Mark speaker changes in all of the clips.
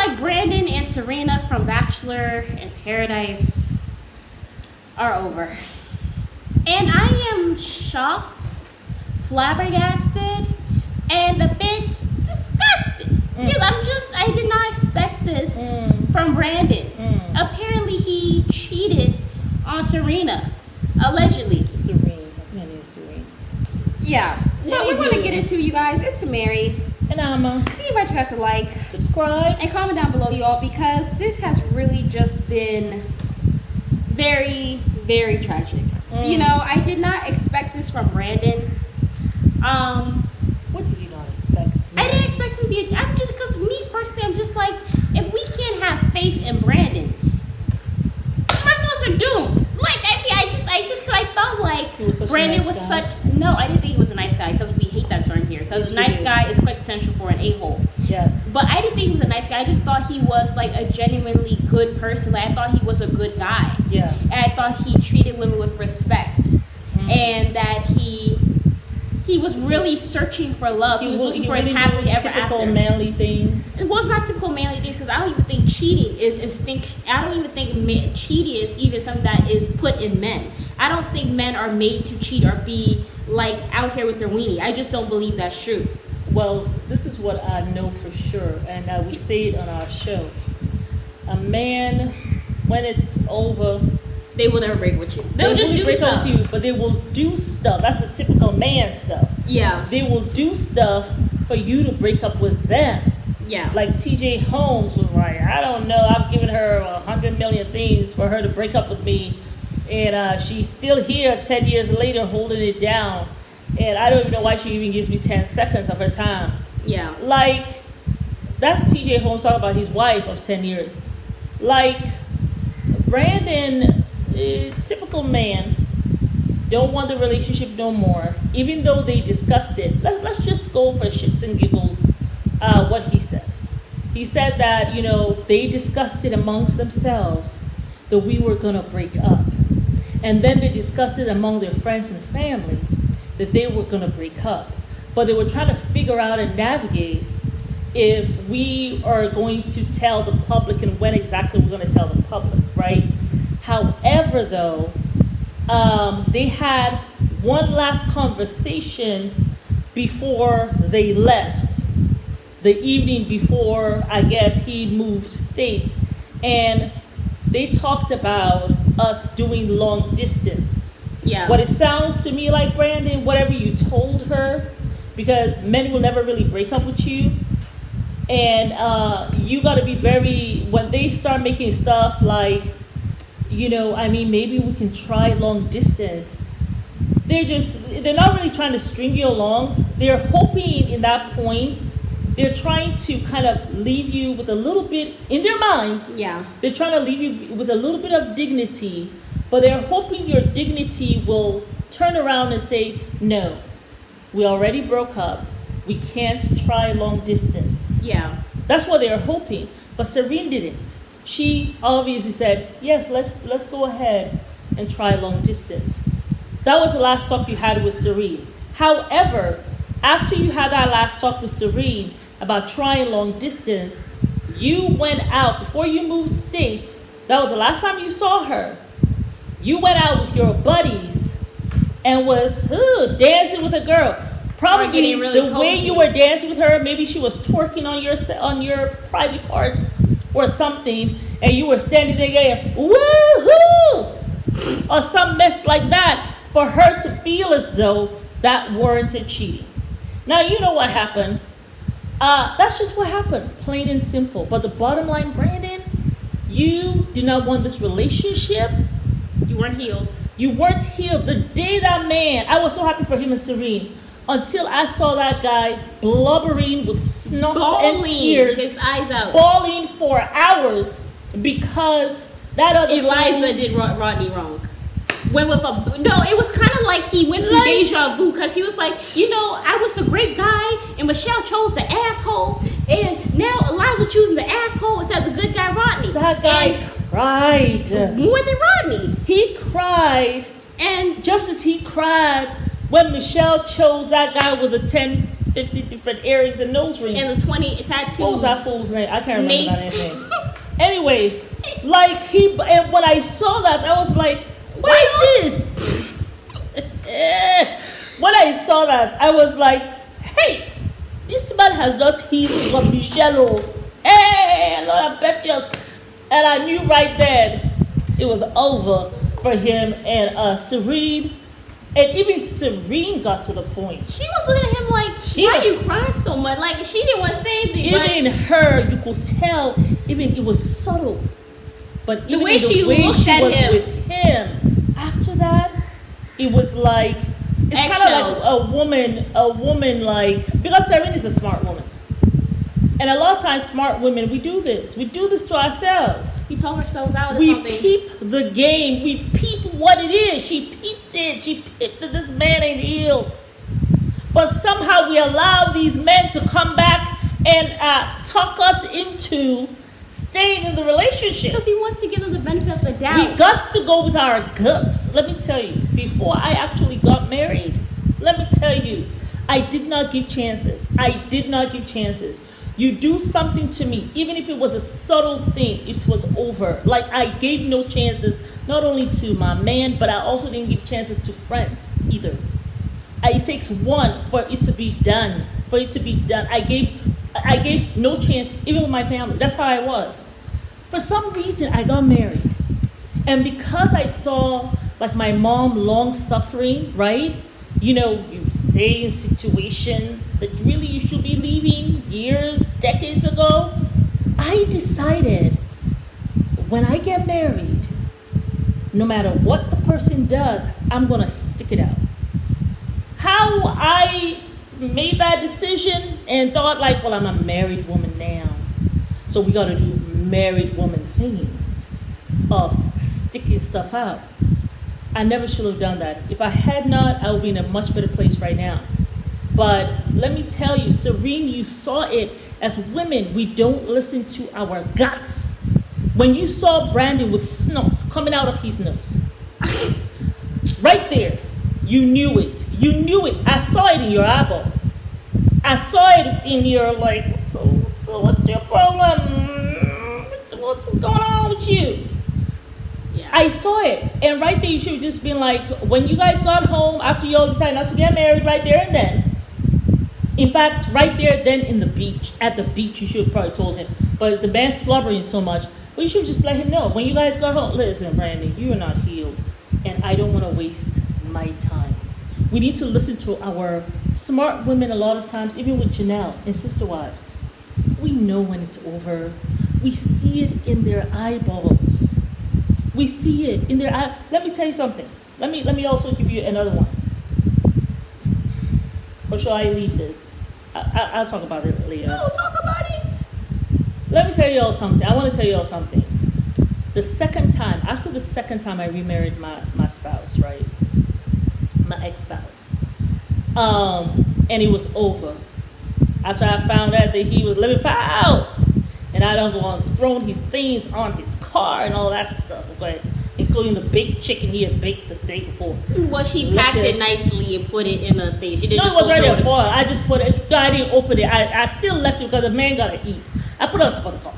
Speaker 1: like Brandon and Serena from Bachelor in Paradise are over. And I am shocked, flabbergasted, and a bit disgusted. Because I did not expect this from Brandon. Apparently he cheated on Serena, allegedly.
Speaker 2: Serene. My name is Serene.
Speaker 1: Yeah. But we're going to get into, you guys. It's Mary.
Speaker 2: And Alma.
Speaker 1: We invite you guys to like,
Speaker 2: subscribe,
Speaker 1: and comment down below, y'all, because this has really just been very, very tragic. You know, I did not expect this from Brandon.
Speaker 2: What did you not expect?
Speaker 1: I didn't expect him to be. I'm just, because me personally, I'm just like, if we can't have faith in Brandon, the rest of us are doomed. Like, because I felt like Brandon was such. No, I didn't think he was a nice guy, because we hate that term here. Because nice guy is quintessential for an a-hole.
Speaker 2: Yes.
Speaker 1: But I didn't think he was a nice guy. I just thought he was like a genuinely good person. Like, I thought he was a good guy.
Speaker 2: Yeah.
Speaker 1: And I thought he treated women with respect, and that he was really searching for love. He was looking for his happily ever after.
Speaker 2: Typical manly things.
Speaker 1: It was not typical manly things, because I don't even think cheating is instinct. I don't even think cheating is even something that is put in men. I don't think men are made to cheat or be like out here with their weenie. I just don't believe that's true.
Speaker 2: Well, this is what I know for sure, and we say it on our show. A man, when it's over,
Speaker 1: they will never break with you. They'll just do
Speaker 2: break
Speaker 1: stuff.
Speaker 2: up with you, but they will do stuff. That's the typical man stuff.
Speaker 1: Yeah.
Speaker 2: They will do stuff for you to break up with them.
Speaker 1: Yeah.
Speaker 2: Like TJ Holmes was like, I don't know, I've given her 100 million things for her to break up with me, and she's still here 10 years later holding it down, and I don't even know why she even gives me 10 seconds of her time.
Speaker 1: Yeah.
Speaker 2: Like, that's TJ Holmes talking about his wife of 10 years. Like, Brandon, typical man, don't want the relationship no more, even though they discussed it. Let's just go for shits and giggles what he said. He said that, you know, they discussed it amongst themselves that we were going to break up. And then they discussed it among their friends and family that they were going to break up. But they were trying to figure out and navigate if we are going to tell the public and when exactly we're going to tell the public, right? However, though, they had one last conversation before they left, the evening before, I guess, he moved state, and they talked about us doing long distance.
Speaker 1: Yeah.
Speaker 2: What it sounds to me like, Brandon, whatever you told her, because men will never really break up with you, and you got to be very, when they start making stuff like, you know, I mean, maybe we can try long distance. They're not really trying to string you along. They're hoping in that point, they're trying to kind of leave you with a little bit, in their minds,
Speaker 1: Yeah.
Speaker 2: they're trying to leave you with a little bit of dignity, but they're hoping your dignity will turn around and say, no, we already broke up. We can't try long distance.
Speaker 1: Yeah.
Speaker 2: That's what they're hoping. But Serene didn't. She obviously said, yes, let's go ahead and try long distance. That was the last talk you had with Serene. However, after you had that last talk with Serene about trying long distance, you went out, before you moved state, that was the last time you saw her. You went out with your buddies and was dancing with a girl. Probably really the way you were dancing with her, maybe she was twerking on your private parts or something, and you were standing there going, woohoo, or some mess like that, for her to feel as though that warranted cheating. Now, you know what happened. That's just what happened, plain and simple. But the bottom line, Brandon, you did not want this relationship.
Speaker 1: You weren't healed.
Speaker 2: You weren't healed. The day that man, I was so happy for him and Serene, until I saw that guy blubbering with snuffs and tears,
Speaker 1: his eyes out,
Speaker 2: bawling for hours because that other
Speaker 1: Eliza did Rodney wrong. Went with it was kind of like he went through deja vu, because he was like, you know, I was the great guy and Michelle chose the asshole, and now Eliza choosing the asshole instead of the good guy Rodney.
Speaker 2: That guy cried
Speaker 1: more than Rodney.
Speaker 2: He cried, and just as he cried when Michelle chose that guy with the 10 50 different earrings and nose rings.
Speaker 1: And the 20 tattoos.
Speaker 2: What was that fool's name? I can't remember that
Speaker 1: Nate.
Speaker 2: name. Anyway, like and when I saw that, I was like, what is this? When I saw that, I was like, hey, this man has not healed from Michelle. Hey, Lord, I bet you. And I knew right then it was over for him and Serene. And even Serene got to the point.
Speaker 1: She was looking at him like, why are you crying so much? Like, she didn't want to say anything.
Speaker 2: Even her, you could tell, even it was subtle. But
Speaker 1: the way she looked at
Speaker 2: was
Speaker 1: him.
Speaker 2: with him, after that, it was like, it's kind of like a woman like, because Serene is a smart woman. And a lot of times, smart women, we do this. We do this to ourselves.
Speaker 1: We talk ourselves out of
Speaker 2: We
Speaker 1: something.
Speaker 2: peep the game. We peep what it is. She peeped it. She peeped that this man ain't healed. But somehow we allow these men to come back and talk us into staying in the relationship.
Speaker 1: Because we want to give them the benefit of the doubt.
Speaker 2: We got to go with our guts. Let me tell you, before I actually got married, let me tell you, I did not give chances. I did not give chances. You do something to me, even if it was a subtle thing, it was over. Like, I gave no chances, not only to my man, but I also didn't give chances to friends either. It takes one for it to be done. For it to be done. I gave no chance, even with my family. That's how I was. For some reason, I got married. And because I saw, like, my mom long suffering, right? You know, you stay in situations that really you should be leaving years, decades ago. I decided when I get married, no matter what the person does, I'm going to stick it out. How I made that decision and thought like, well, I'm a married woman now. So we got to do married woman things of sticking stuff out. I never should have done that. If I had not, I would be in a much better place right now. But let me tell you, Serene, you saw it. As women, we don't listen to our guts. When you saw Brandon with snot coming out of his nose, right there, you knew it. You knew it. I saw it in your eyeballs. I saw it in your, like, what's your problem? What's going on with you? I saw it, and right there you should have just been like, when you guys got home, after you all decided not to get married, right there and then. In fact, right there then at the beach, you should have probably told him. But the man's slobbering so much, well, you should just let him know. When you guys got home, listen, Brandon, you are not healed, and I don't want to waste my time. We need to listen to our smart women a lot of times, even with Janelle and Sister Wives. We know when it's over. We see it in their eyeballs. We see it in their eye. Let me tell you something. Let me also give you another one. Or shall I leave this? I'll talk about it later.
Speaker 1: No, talk about it.
Speaker 2: Let me tell you all something. I want to tell you all something. After the second time I remarried my spouse, right? My ex-spouse. And it was over. After I found out that he was living foul. And I done go on throwing his things on his car and all that stuff, okay? Including the baked chicken he had baked the day before.
Speaker 1: Well, she packed it nicely and put it in the thing. She didn't.
Speaker 2: No, it was right there for her. I just put it. No, I didn't open it. I still left it because the man gotta eat. I put it on top of the car,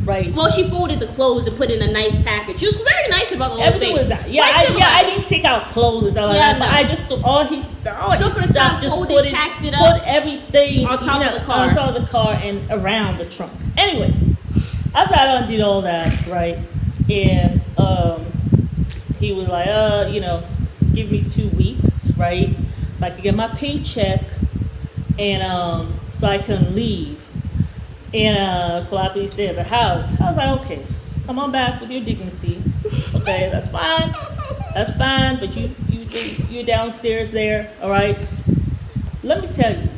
Speaker 2: right?
Speaker 1: Well, she folded the clothes and put it in a nice package. She was very nice about the whole
Speaker 2: Everything
Speaker 1: thing.
Speaker 2: was that. Yeah, I didn't take out clothes and stuff like that. But I just took all his stuff.
Speaker 1: Took her time,
Speaker 2: just
Speaker 1: folded, packed it up,
Speaker 2: put everything
Speaker 1: on top of the car,
Speaker 2: on top of the car and around the trunk. Anyway. After I done did all that, right, and he was like, give me 2 weeks, right, so I could get my paycheck, and so I can leave. And Kalappi said, the house. I was like, okay, come on back with your dignity. Okay, that's fine, but you're downstairs there, all right? Let me tell you,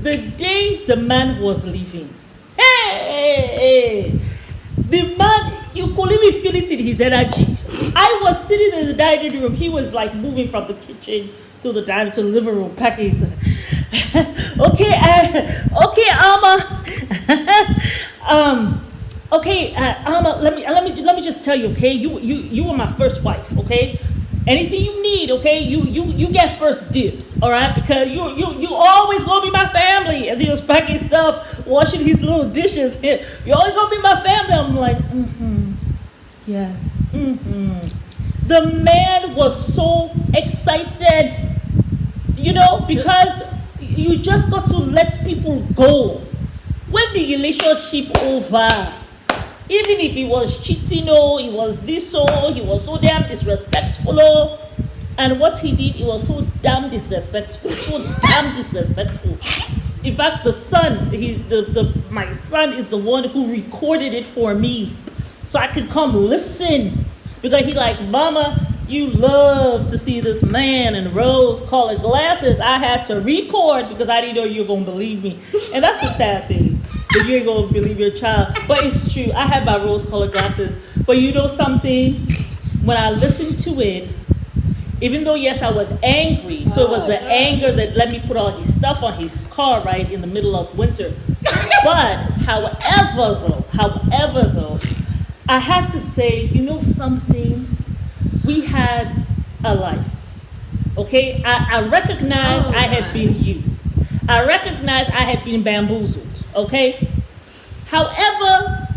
Speaker 2: the day the man was leaving, hey, the man, you could even feel it in his energy. I was sitting in the dining room. He was like moving from the kitchen to the dining to the living room, packing. Okay, Alma. Alma. Let me just tell you, okay. You were my first wife, okay. Anything you need, okay? You get first dibs, all right? Because you always gonna be my family. As he was packing stuff, washing his little dishes. You always gonna be my family. I'm like, yes, The man was so excited, because you just got to let people go. When the relationship over, even if he was cheating, he was this, he was so damn disrespectful, and what he did, he was so damn disrespectful, In fact, the son, my son is the one who recorded it for me, so I could come listen, because he like, Mama, you love to see this man in rose-colored glasses. I had to record because I didn't know you were gonna believe me, and that's a sad thing. That you ain't gonna believe your child. But it's true. I had my rose-colored glasses. But you know something? When I listened to it, even though yes, I was angry. So it was the anger that let me put all his stuff on his car right in the middle of winter. But however though, I had to say, you know something? We had a life. Okay? I recognized I had been used. I recognized I had been bamboozled. Okay? However,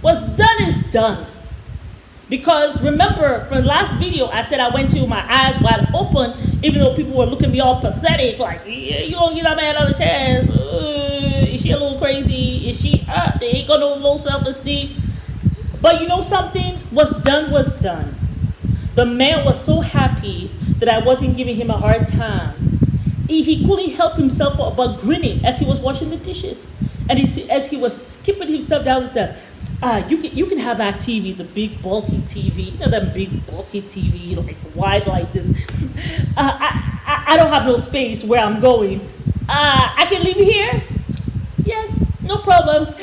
Speaker 2: what's done is done. Because remember, from the last video, I said I went to my eyes wide open, even though people were looking at me all pathetic, like, yeah, you gonna give that man another chance? Is she a little crazy? Is she, they ain't got no low self-esteem? But you know something? What's done was done. The man was so happy that I wasn't giving him a hard time. He couldn't help himself but grinning as he was washing the dishes. And as he was skipping himself down the steps, you can have that TV, the big bulky TV, that big bulky TV, like wide like this. I don't have no space where I'm going. I can leave it here? Yes, no problem.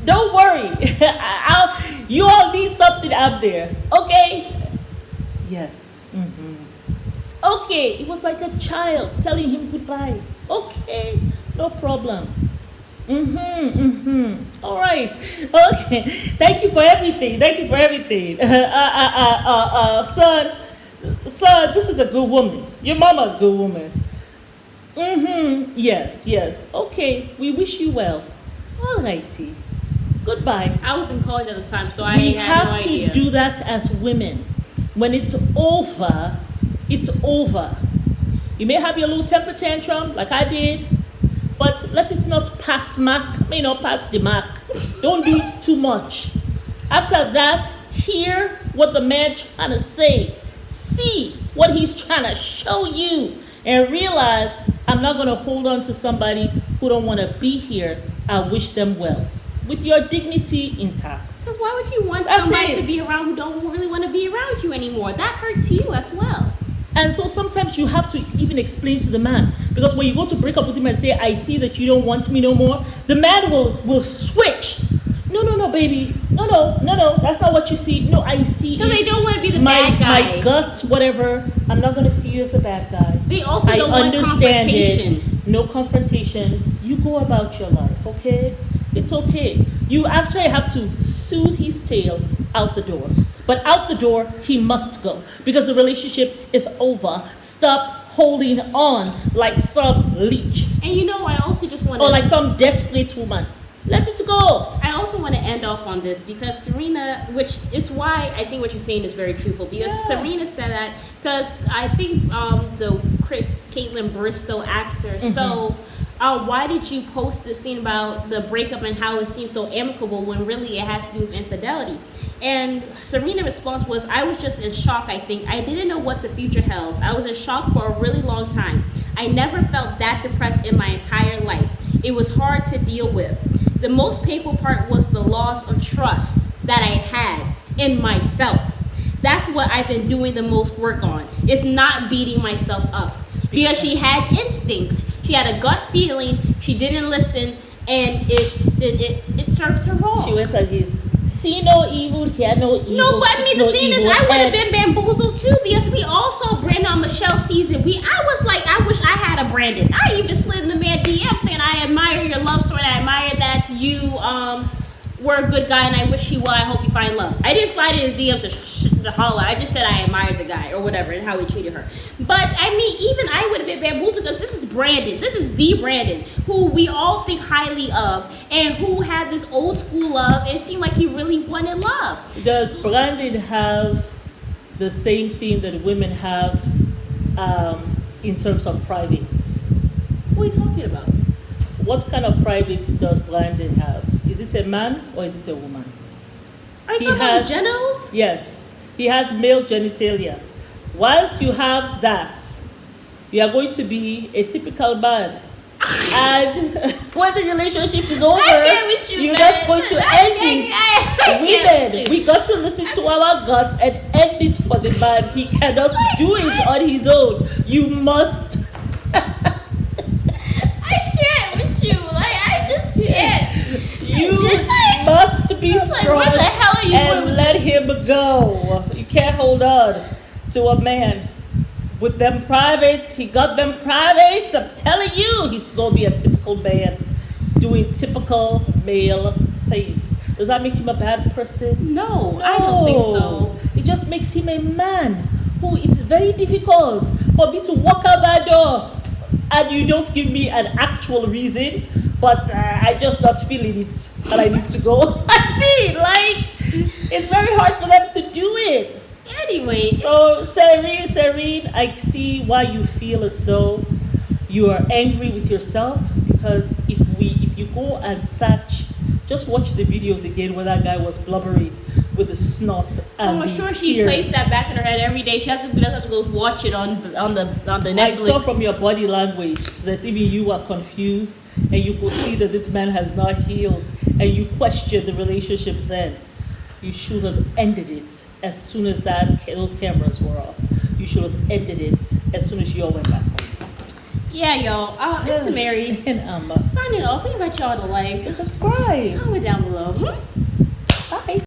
Speaker 2: Don't worry. You all need something out there, okay? Yes. Okay, it was like a child telling him goodbye. Okay, no problem. All right. Okay. Thank you for everything. Son, this is a good woman. Your mama a good woman. Yes. Okay, we wish you well. All righty. Goodbye.
Speaker 1: I was in college at the time, so I
Speaker 2: We
Speaker 1: had no
Speaker 2: have
Speaker 1: idea.
Speaker 2: to do that as women. When it's over, it's over. You may have your little temper tantrum, like I did, but let it not pass past the mark. Don't do it too much. After that, hear what the man trying to say. See what he's trying to show you. And realize, I'm not going to hold on to somebody who don't want to be here. I wish them well. With your dignity intact.
Speaker 1: So why would you want
Speaker 2: That's
Speaker 1: somebody
Speaker 2: it.
Speaker 1: to be around who don't really want to be around you anymore? That hurts you as well.
Speaker 2: And so sometimes you have to even explain to the man. Because when you go to break up with him and say, I see that you don't want me no more, the man will switch. No, baby. No, that's not what you see. No, I see
Speaker 1: So
Speaker 2: it.
Speaker 1: they don't want to be the bad guy.
Speaker 2: My gut, whatever. I'm not going to see you as a bad guy.
Speaker 1: They also
Speaker 2: I
Speaker 1: don't want
Speaker 2: understand
Speaker 1: confrontation.
Speaker 2: it. No confrontation. You go about your life, okay? It's okay. You actually have to soothe his tail out the door. But out the door, he must go. Because the relationship is over. Stop holding on like some leech.
Speaker 1: And I also just want to...
Speaker 2: Or like some desperate woman. Let it go.
Speaker 1: I also want to end off on this because Serena, which is why I think what you're saying is very truthful. Because Serena said that, because I think Caitlin Bristol asked her, so why did you post this scene about the breakup and how it seemed so amicable when really it has to do with infidelity? And Serena's response was, I was just in shock, I think. I didn't know what the future held. I was in shock for a really long time. I never felt that depressed in my entire life. It was hard to deal with. The most painful part was the loss of trust that I had in myself. That's what I've been doing the most work on. It's not beating myself up. Because she had instincts. She had a gut feeling. She didn't listen. And it served her wrong.
Speaker 2: She went like this. See no evil, hear no evil.
Speaker 1: No, but I mean, the thing is, I would have been bamboozled too because we all saw Brandon on Michelle's season. I was like, I wish I had a Brandon. I even slid in the man DM saying, I admire your love story. I admire that you were a good guy and I wish you well. I hope you find love. I didn't slide in his DMs to holler. I just said I admired the guy or whatever and how he treated her. But I mean, even I would have been bamboozled because this is Brandon. This is the Brandon who we all think highly of and who had this old school love and it seemed like he really wanted love.
Speaker 2: Does Brandon have the same thing that women have in terms of privates?
Speaker 1: What are you talking about?
Speaker 2: What kind of privates does Brandon have? Is it a man or is it a woman?
Speaker 1: Are you talking about genitals?
Speaker 2: Yes. He has male genitalia. Whilst you have that, you are going to be a typical man. And when the relationship is over, you're just going to end it. Women, we got to listen to our guts and end it for the man. He cannot do it on his own. You must. You must be strong
Speaker 1: what the hell are you
Speaker 2: and
Speaker 1: doing?
Speaker 2: let him go. You can't hold on to a man with them privates. He got them privates. I'm telling you, he's gonna be a typical man doing typical male things. Does that make him a bad person?
Speaker 1: No, I don't think so.
Speaker 2: It just makes him a man who it's very difficult for me to walk out that door and you don't give me an actual reason. But I just not feeling it and I need to go. I mean, like, it's very hard for them to do it.
Speaker 1: Anyway.
Speaker 2: So, Serene, I see why you feel as though you are angry with yourself. Because if you go and search, just watch the videos again where that guy was blubbering with the snot and
Speaker 1: I'm
Speaker 2: the
Speaker 1: sure she
Speaker 2: tears.
Speaker 1: plays that back in her head every day. She doesn't have to go watch it on the Netflix.
Speaker 2: I saw from your body language that even you are confused and you could see that this man has not healed and you question the relationship then. You should have ended it as soon as those cameras were off. You should have ended it as soon as you all went back home.
Speaker 1: Yeah, y'all. It's Mary.
Speaker 2: And Amma.
Speaker 1: Signing off. We invite y'all to like
Speaker 2: And subscribe.
Speaker 1: comment down below.